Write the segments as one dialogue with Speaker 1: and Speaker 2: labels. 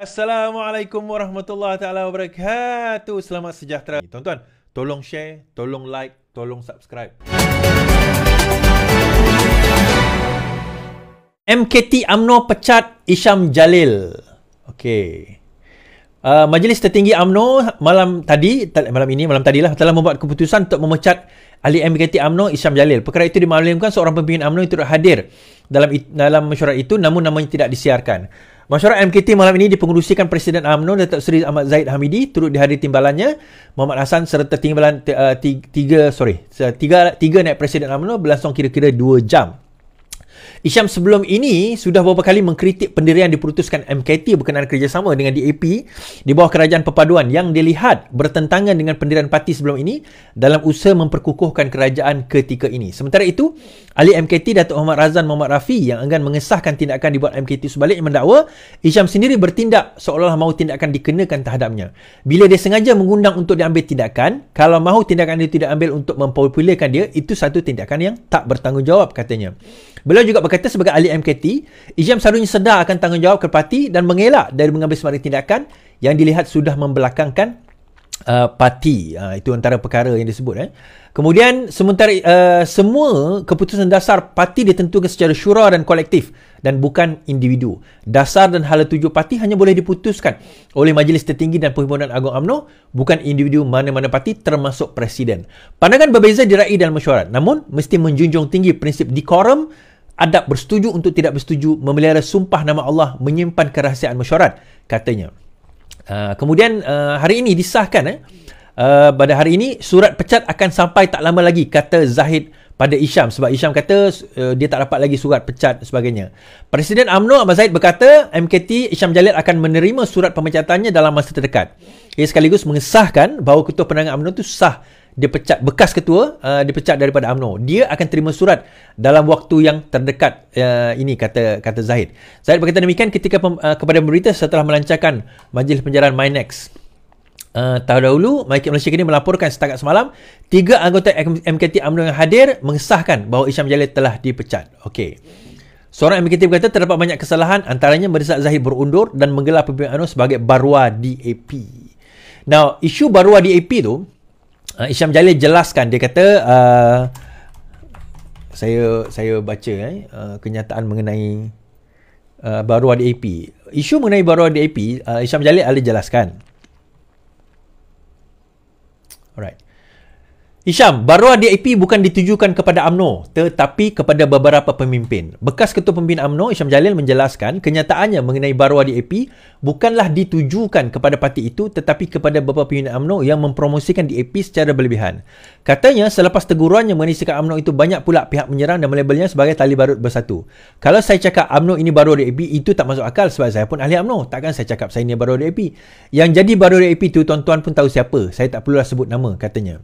Speaker 1: Assalamualaikum warahmatullahi taala wabarakatuh. Selamat sejahtera. Tuan-tuan, tolong share, tolong like, tolong subscribe. MKT UMNO pecat Isham Jalil. Okey. Majlis Tertinggi UMNO malam tadilah telah membuat keputusan untuk memecat ahli MKT UMNO Isham Jalil. Perkara itu dimaklumkan seorang pimpinan UMNO yang turut hadir dalam mesyuarat itu, namun namanya tidak disiarkan. Mesyuarat MKT malam ini dipengerusikan Presiden UMNO Datuk Seri Ahmad Zahid Hamidi, turut dihadiri timbalannya Muhammad Hassan serta timbalan tiga naib Presiden UMNO berlangsung kira-kira 2 jam. Isham sebelum ini sudah beberapa kali mengkritik pendirian diputuskan MKT berkenaan kerjasama dengan DAP di bawah kerajaan perpaduan yang dilihat bertentangan dengan pendirian parti sebelum ini dalam usaha memperkukuhkan kerajaan ketika ini. Sementara itu, ahli MKT Datuk Muhammad Razan Muhammad Rafi yang enggan mengesahkan tindakan dibuat MKT sebaliknya mendakwa Isham sendiri bertindak seolah-olah mahu tindakan dikenakan terhadapnya. Bila dia sengaja mengundang untuk diambil tindakan, kalau mahu tindakan itu tidak ambil untuk mempopularkan dia, itu satu tindakan yang tak bertanggungjawab, katanya. Beliau juga berkata sebagai ahli MKT, Isham seharusnya sedar akan tanggungjawab ke parti dan mengelak dari mengambil sembarang tindakan yang dilihat sudah membelakangkan parti. Itu antara perkara yang disebut. Kemudian semua keputusan dasar parti ditentukan secara syura dan kolektif dan bukan individu. Dasar dan hala tuju parti hanya boleh diputuskan oleh Majlis Tertinggi dan Perhimpunan Agung UMNO, bukan individu mana-mana parti termasuk presiden. Pandangan berbeza diraih dalam mesyuarat, namun mesti menjunjung tinggi prinsip decorum, adab bersetuju untuk tidak bersetuju, memelihara sumpah nama Allah, menyimpan kerahsiaan mesyuarat, katanya. Kemudian hari ini disahkan pada hari ini surat pecat akan sampai tak lama lagi, kata Zahid pada Isham, sebab Isham kata dia tak dapat lagi surat pecat sebagainya. Presiden UMNO Ahmad Zahid berkata MKT Isham Jalil akan menerima surat pemecatannya dalam masa terdekat. Ia sekaligus mengesahkan bahawa Ketua Penerangan UMNO itu sah dipecat, bekas ketua dipecat daripada UMNO. Dia akan terima surat dalam waktu yang terdekat, ini kata Zahid. Zahid berkata demikian ketika kepada berita setelah melancarkan Majlis Penjaraan MyNext. Terdahulu Malaysia kini melaporkan setakat semalam 3 anggota MKT UMNO yang hadir mengesahkan bahawa Isham Jalil telah dipecat. Okey. Seorang MKT berkata terdapat banyak kesalahan, antaranya mendesak Zahid berundur dan menggelar pimpinan UMNO sebagai Barua DAP. Now, isu Barua DAP tu Isham Jalil jelaskan, dia kata saya baca kenyataan mengenai Barua DAP. Isu mengenai Barua DAP, Isham Jalil ada jelaskan. Alright. Isham, Barua DAP bukan ditujukan kepada UMNO tetapi kepada beberapa pemimpin. Bekas Ketua Pemimpin UMNO Isham Jalil menjelaskan kenyataannya mengenai Barua DAP bukanlah ditujukan kepada parti itu tetapi kepada beberapa pimpinan UMNO yang mempromosikan DAP secara berlebihan. Katanya selepas tegurannya mengenai sikap UMNO itu, banyak pula pihak menyerang dan melabelnya sebagai tali barut bersatu. Kalau saya cakap UMNO ini Barua DAP, itu tak masuk akal sebab saya pun ahli UMNO. Takkan saya cakap saya ni Barua DAP. Yang jadi Barua DAP itu tuan-tuan pun tahu siapa. Saya tak perlulah sebut nama, katanya.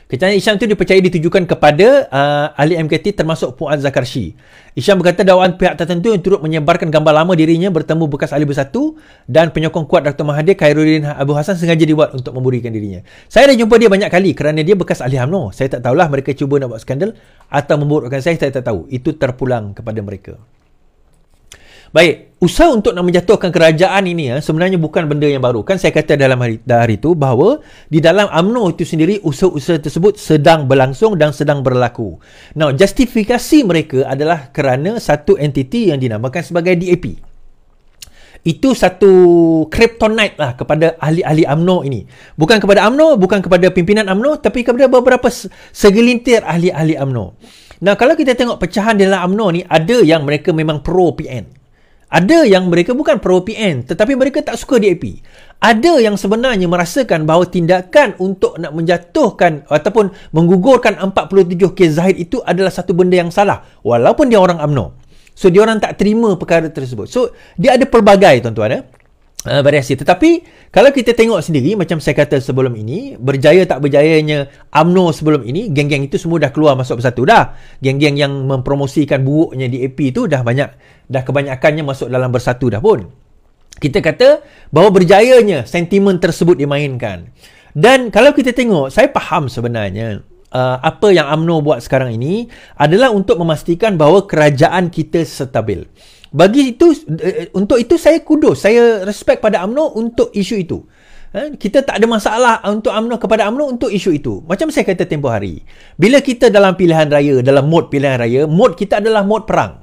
Speaker 1: Kecaman Isham itu dipercayai ditujukan kepada ahli MKT termasuk Fuad Zakarshi. Isham berkata dakwaan pihak tertentu yang turut menyebarkan gambar lama dirinya bertemu bekas ahli bersatu dan penyokong kuat Dr. Mahathir Khairuddin Abu Hassan sengaja dibuat untuk memburikan dirinya. Saya dah jumpa dia banyak kali kerana dia bekas ahli UMNO. Saya tak tahulah mereka cuba nak buat skandal atau memburukkan saya tak tahu. Itu terpulang kepada mereka. Baik, usaha untuk nak menjatuhkan kerajaan ini sebenarnya bukan benda yang baru. Kan saya kata dalam hari itu bahawa di dalam UMNO itu sendiri usaha-usaha tersebut sedang berlangsung dan sedang berlaku. Now, justifikasi mereka adalah kerana satu entiti yang dinamakan sebagai DAP. Itu satu kryptonite lah kepada ahli-ahli UMNO ini. Bukan kepada UMNO, bukan kepada pimpinan UMNO, tapi kepada beberapa segelintir ahli-ahli UMNO. Nah, kalau kita tengok pecahan dalam UMNO ni, ada yang mereka memang pro PN. Ada yang mereka bukan pro PN tetapi mereka tak suka DAP. Ada yang sebenarnya merasakan bahawa tindakan untuk nak menjatuhkan ataupun menggugurkan 47 kes Zahid itu adalah satu benda yang salah walaupun dia orang UMNO. So dia orang tak terima perkara tersebut. So dia ada pelbagai tuan-tuan variasi. Tetapi kalau kita tengok sendiri macam saya kata sebelum ini, berjaya tak berjayanya UMNO sebelum ini, geng-geng itu semua dah keluar masuk bersatu dah. Geng-geng yang mempromosikan buruknya DAP itu dah kebanyakannya masuk dalam bersatu dah pun. Kita kata bahawa berjayanya sentimen tersebut dimainkan. Dan kalau kita tengok, saya faham sebenarnya apa yang UMNO buat sekarang ini adalah untuk memastikan bahawa kerajaan kita stabil. Untuk itu saya kudos, saya respect pada UMNO untuk isu itu. Kita tak ada masalah untuk UMNO kepada UMNO untuk isu itu. Macam saya kata tempoh hari, bila kita dalam pilihan raya, dalam mod pilihan raya, mod kita adalah mod perang.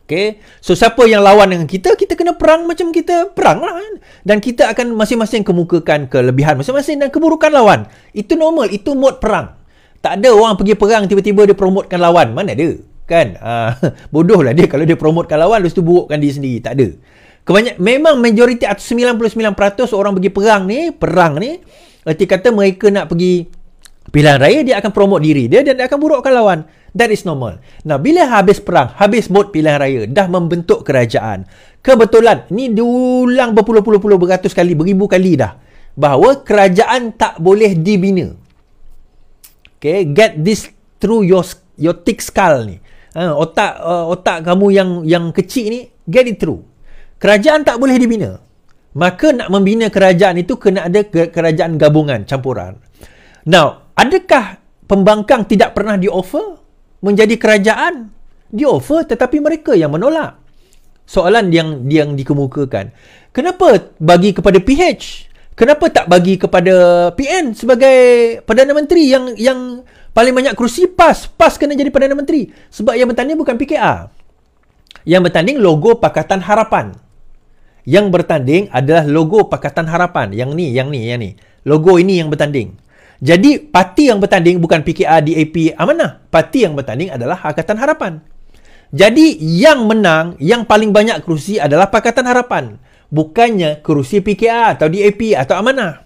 Speaker 1: Okay? So siapa yang lawan dengan kita, kita kena perang macam kita perang lah kan? Dan kita akan masing-masing kemukakan kelebihan masing-masing dan keburukan lawan. Itu normal, itu mod perang. Tak ada orang pergi perang tiba-tiba dia promotkan lawan. Mana ada? Kan? Bodoh lah dia kalau dia promotkan lawan lepas tu burukkan diri sendiri. Tak ada. Memang majoriti atau 99% orang pergi perang ni erti kata mereka nak pergi pilihan raya, dia akan promote diri dia dan dia akan burukkan lawan. That is normal. Nah, bila habis perang, habis mod pilihan raya, dah membentuk kerajaan, kebetulan ni diulang berpuluh-puluh beratus kali, beribu kali dah, bahawa kerajaan tak boleh dibina. Okay, get this through your thick skull ni. Otak kamu yang kecil ni, get it through. Kerajaan tak boleh dibina. Maka nak membina kerajaan itu kena ada kerajaan gabungan, campuran. Now, adakah pembangkang tidak pernah di-offer menjadi kerajaan? Di-offer tetapi mereka yang menolak. Soalan yang dikemukakan. Kenapa bagi kepada PH? Kenapa tak bagi kepada PN sebagai Perdana Menteri yang paling banyak kerusi? PAS kena jadi Perdana Menteri. Sebab yang bertanding bukan PKR. Yang bertanding logo Pakatan Harapan. Yang bertanding adalah logo Pakatan Harapan. Yang ni. Logo ini yang bertanding. Jadi, parti yang bertanding bukan PKR, DAP, Amanah. Parti yang bertanding adalah Pakatan Harapan. Jadi, yang menang, yang paling banyak kerusi adalah Pakatan Harapan. Bukannya kerusi PKR atau DAP atau Amanah.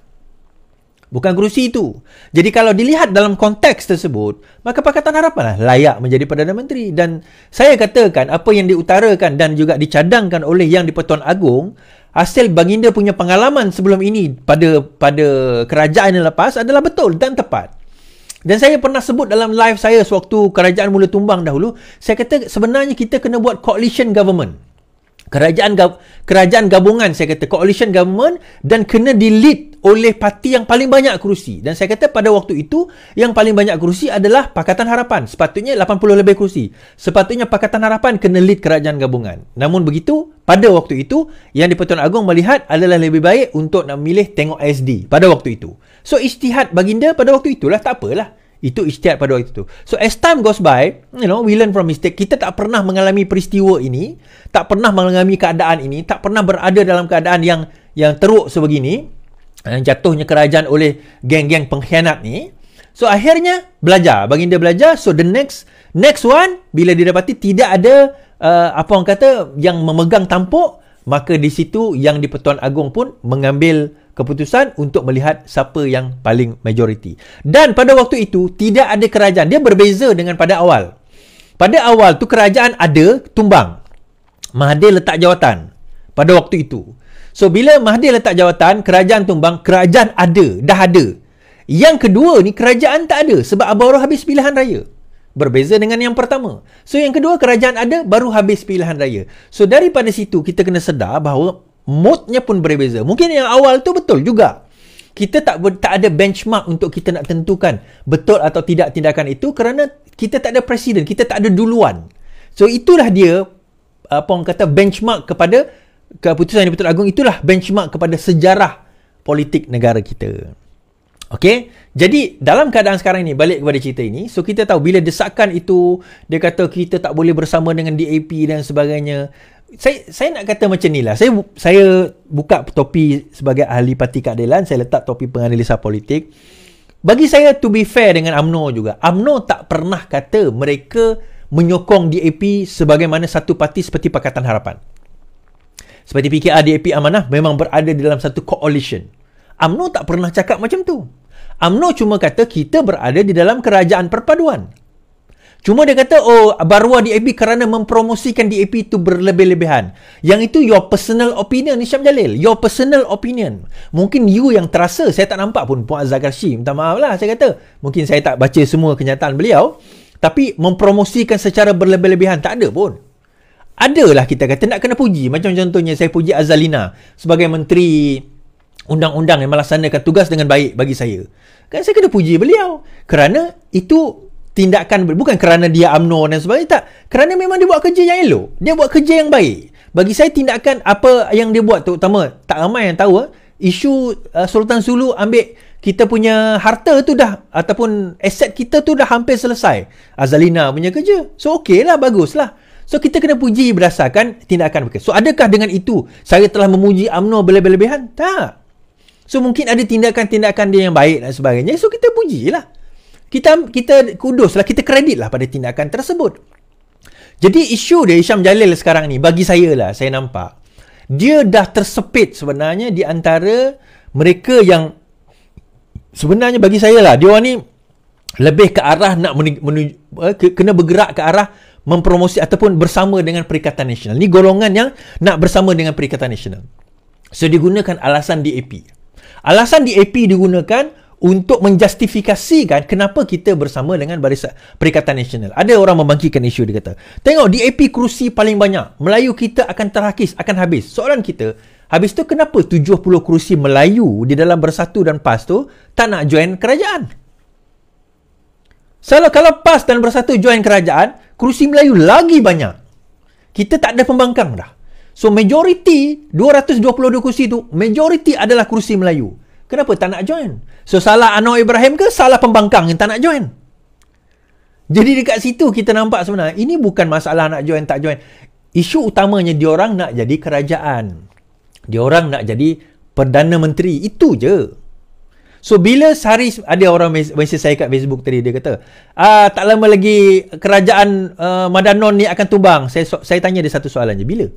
Speaker 1: Bukan kerusi itu. Jadi kalau dilihat dalam konteks tersebut, maka Pakatan Harapan lah layak menjadi Perdana Menteri. Dan saya katakan apa yang diutarakan dan juga dicadangkan oleh Yang di-Pertuan Agong, hasil baginda punya pengalaman sebelum ini pada kerajaan yang lepas adalah betul dan tepat. Dan saya pernah sebut dalam live saya sewaktu kerajaan mula tumbang dahulu, saya kata sebenarnya kita kena buat coalition government. Kerajaan gabungan, saya kata coalition government, dan kena di-lead oleh parti yang paling banyak kerusi. Dan saya kata pada waktu itu yang paling banyak kerusi adalah Pakatan Harapan. Sepatutnya 80 lebih kerusi. Sepatutnya Pakatan Harapan kena lead kerajaan gabungan. Namun begitu, pada waktu itu Yang di-Pertuan Agong melihat adalah lebih baik untuk nak milih tengok SD pada waktu itu. So ijtihad baginda pada waktu itulah, tak apalah. Itu ijtihad pada waktu itu. So as time goes by, we learn from mistake. Kita tak pernah mengalami peristiwa ini, tak pernah mengalami keadaan ini, tak pernah berada dalam keadaan yang teruk sebegini, jatuhnya kerajaan oleh geng-geng pengkhianat ni. So akhirnya baginda belajar. So the next one, bila didapati tidak ada orang kata yang memegang tampuk, maka di situ Yang di-Pertuan Agong pun mengambil keputusan untuk melihat siapa yang paling majoriti. Dan pada waktu itu tidak ada kerajaan. Dia berbeza dengan pada awal. Pada awal tu kerajaan ada, tumbang. Mahathir letak jawatan pada waktu itu. So bila Mahathir letak jawatan, kerajaan tumbang, kerajaan ada, dah ada. Yang kedua ni kerajaan tak ada sebab baru habis pilihan raya. Berbeza dengan yang pertama. So yang kedua kerajaan ada, baru habis pilihan raya. So daripada situ kita kena sedar bahawa modnya pun berbeza. Mungkin yang awal tu betul juga. Kita tak ada benchmark untuk kita nak tentukan betul atau tidak tindakan itu kerana kita tak ada presiden, kita tak ada duluan. So itulah dia orang kata benchmark kepada keputusan Yang di-Pertuan Agong, itulah benchmark kepada sejarah politik negara kita. Okey, jadi dalam keadaan sekarang ini, balik kepada cerita ini, so kita tahu bila desakan itu, dia kata kita tak boleh bersama dengan DAP dan sebagainya. Saya nak kata macam ni lah. Saya buka topi sebagai ahli parti keadilan, saya letak topi penganalisa politik. Bagi saya, to be fair dengan UMNO juga, UMNO tak pernah kata mereka menyokong DAP sebagaimana satu parti seperti Pakatan Harapan. Seperti PKR, DAP, Amanah memang berada dalam satu coalition. UMNO tak pernah cakap macam tu. UMNO cuma kata kita berada di dalam kerajaan perpaduan. Cuma dia kata, baruah DAP kerana mempromosikan DAP itu berlebih-lebihan. Yang itu your personal opinion, Hisham Jalil. Your personal opinion. Mungkin you yang terasa, saya tak nampak pun Puan Azhar Karshi. Minta maaf lah, saya kata. Mungkin saya tak baca semua kenyataan beliau. Tapi mempromosikan secara berlebih-lebihan, tak ada pun. Adalah kita kata nak kena puji. Macam contohnya saya puji Azalina sebagai Menteri Undang-Undang yang melaksanakan tugas dengan baik bagi saya. Kan saya kena puji beliau. Kerana itu tindakan, bukan kerana dia UMNO dan sebagainya, tak. Kerana memang dia buat kerja yang elok. Dia buat kerja yang baik. Bagi saya tindakan apa yang dia buat, terutama tak ramai yang tahu, isu Sultan Sulu ambil kita punya harta tu dah, ataupun aset kita tu dah hampir selesai. Azalina punya kerja. So okey lah, bagus lah. So kita kena puji berdasarkan tindakan mereka. So adakah dengan itu saya telah memuji UMNO berlebih-lebihan? Tak. So mungkin ada tindakan-tindakan dia yang baik dan sebagainya. So kita puji lah. Kita kudos lah, kita kredit lah pada tindakan tersebut. Jadi isu dia Hisham Jalil sekarang ni, bagi saya lah, saya nampak dia dah tersepit sebenarnya di antara mereka yang sebenarnya bagi saya lah, dia orang ni lebih ke arah nak kena bergerak ke arah mempromosi ataupun bersama dengan Perikatan Nasional. Ni golongan yang nak bersama dengan Perikatan Nasional. So digunakan alasan DAP. Alasan DAP digunakan untuk menjustifikasikan kenapa kita bersama dengan Barisan Perikatan Nasional. Ada orang membangkitkan isu, dia kata, tengok DAP kerusi paling banyak, Melayu kita akan terhakis, akan habis. Soalan kita, habis tu kenapa 70 kerusi Melayu di dalam Bersatu dan PAS tu tak nak join kerajaan? Kalau PAS dan Bersatu join kerajaan, kerusi Melayu lagi banyak. Kita tak ada pembangkang dah. So majoriti 222 kerusi tu, majoriti adalah kerusi Melayu. Kenapa tak nak join? So salah Anwar Ibrahim ke salah pembangkang yang tak nak join? Jadi dekat situ kita nampak sebenarnya ini bukan masalah nak join tak join. Isu utamanya diorang nak jadi kerajaan. Diorang nak jadi Perdana Menteri. Itu je. So bila sehari, ada orang mesej saya kat Facebook tadi, dia kata, tak lama lagi kerajaan Madanon ni akan tumbang. Saya tanya dia satu soalan je. Bila?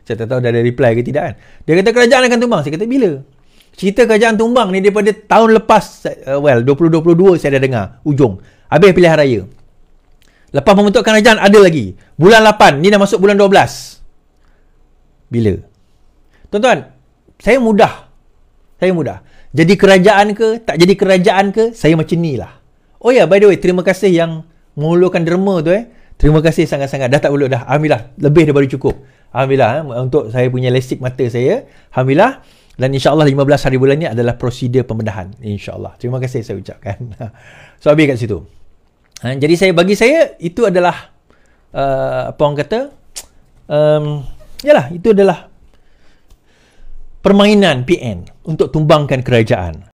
Speaker 1: Saya tak tahu dah ada reply ke tidak kan. Dia kata kerajaan akan tumbang. Saya kata bila? Cerita kerajaan tumbang ni daripada tahun lepas, 2022 saya dah dengar ujung. Habis pilihan raya. Lepas pembentukan kerajaan ada lagi. Bulan 8, ni dah masuk bulan 12. Bila? Tuan-tuan, saya mudah. Jadi kerajaan ke, tak jadi kerajaan ke, saya macam ni lah. Oh ya, by the way, terima kasih yang mengulurkan derma tu Terima kasih sangat-sangat. Dah tak ulur dah. Alhamdulillah. Lebih daripada cukup. Alhamdulillah. Untuk saya punya lasik mata saya. Alhamdulillah. Dan insyaAllah 15 hari bulan ni adalah prosedur pembedahan. InsyaAllah. Terima kasih saya ucapkan. So, habis kat situ. Jadi bagi saya, itu adalah apa orang kata, yalah, itu adalah permainan PN untuk tumbangkan kerajaan.